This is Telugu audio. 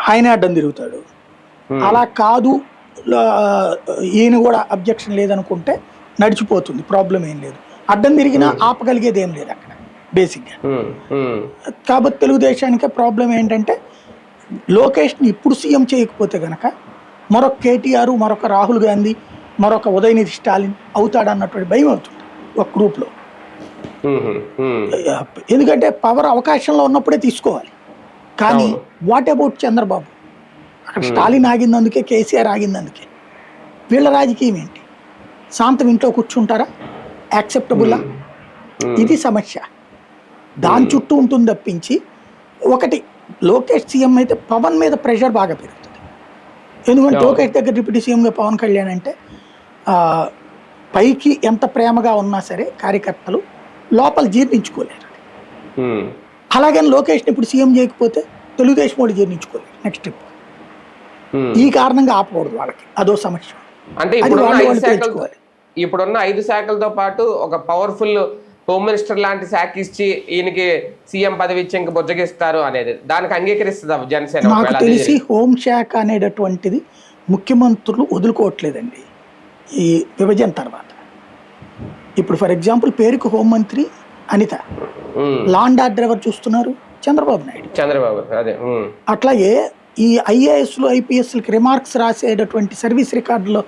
ఆయనే అడ్డం తిరుగుతాడు. అలా కాదు ఈయన కూడా అబ్జెక్షన్ లేదనుకుంటే నడిచిపోతుంది, ప్రాబ్లం ఏం లేదు. అడ్డం తిరిగినా ఆపగలిగేది ఏం లేదు అక్కడ బేసిక్గా. కాబట్టి తెలుగుదేశానికి ప్రాబ్లం ఏంటంటే లోకేష్ని ఇప్పుడు సీఎం చేయకపోతే గనక మరొక కేటీఆర్, మరొక రాహుల్ గాంధీ, మరొక ఉదయనిధి స్టాలిన్ అవుతాడన్నటువంటి భయం అవుతుంది ఒక గ్రూప్లో. ఎందుకంటే పవర్ అవకాశంలో ఉన్నప్పుడే తీసుకోవాలి. కానీ వాట్ అబౌట్ చంద్రబాబు? అక్కడ స్టాలిన్ ఆగిందందుకే, కేసీఆర్ ఆగిందందుకే. వీళ్ళ రాజకీయం ఏంటి? శాంతం ఇంట్లో కూర్చుంటారా? యాక్సెప్టబుల్లా? ఇది సమస్య. దాని చుట్టూ ఉంటుంది తప్పించి, ఒకటి లోకేష్ సీఎం అయితే పవన్ మీద ప్రెషర్ బాగా పెరుగుతుంది. ఎందుకంటే లోకేష్ దగ్గర డిప్యూటీ సీఎంగా పవన్ కళ్యాణ్ అంటే పైకి ఎంత ప్రేమగా ఉన్నా సరే కార్యకర్తలు లోపల జీర్ణించుకోలేరు. అలాగని లోకేష్ని ఇప్పుడు సీఎం చేయకపోతే తెలుగుదేశం వాళ్ళు జీర్ణించుకోలేరు నెక్స్ట్ ట్రిప్. ఈ కారణంగా ఆపకూడదు వాళ్ళకి, అదో సమస్య. అంటే ఇప్పుడున్న 5 శాఖలతో పాటు ఒక పవర్ఫుల్ హోమ్ మినిస్టర్ లాంటి శాఖ ఇచ్చి ఈయనకి సీఎం పదవి ఇచ్చి ఇంకా బుజ్జగిస్తారు అనేది, దానికి అంగీకరిస్తుందా జనసేన? నాకు తెలిసి హోం శాఖ అనేటటువంటిది ముఖ్యమంత్రులు వదులుకోవట్లేదండి ఈ విభజన తర్వాత. ఇప్పుడు ఫర్ ఎగ్జాంపుల్ పేరుకు హోంమంత్రి అనిత, లా అండ్ ఆర్డర్ ఎవరు చూస్తున్నారు? చంద్రబాబు నాయుడు. అదే అట్లాగే ఈ ఐఏఎస్లు, ఐపీఎస్లకి రిమార్క్స్ రాసేటటువంటి సర్వీస్ రికార్డులో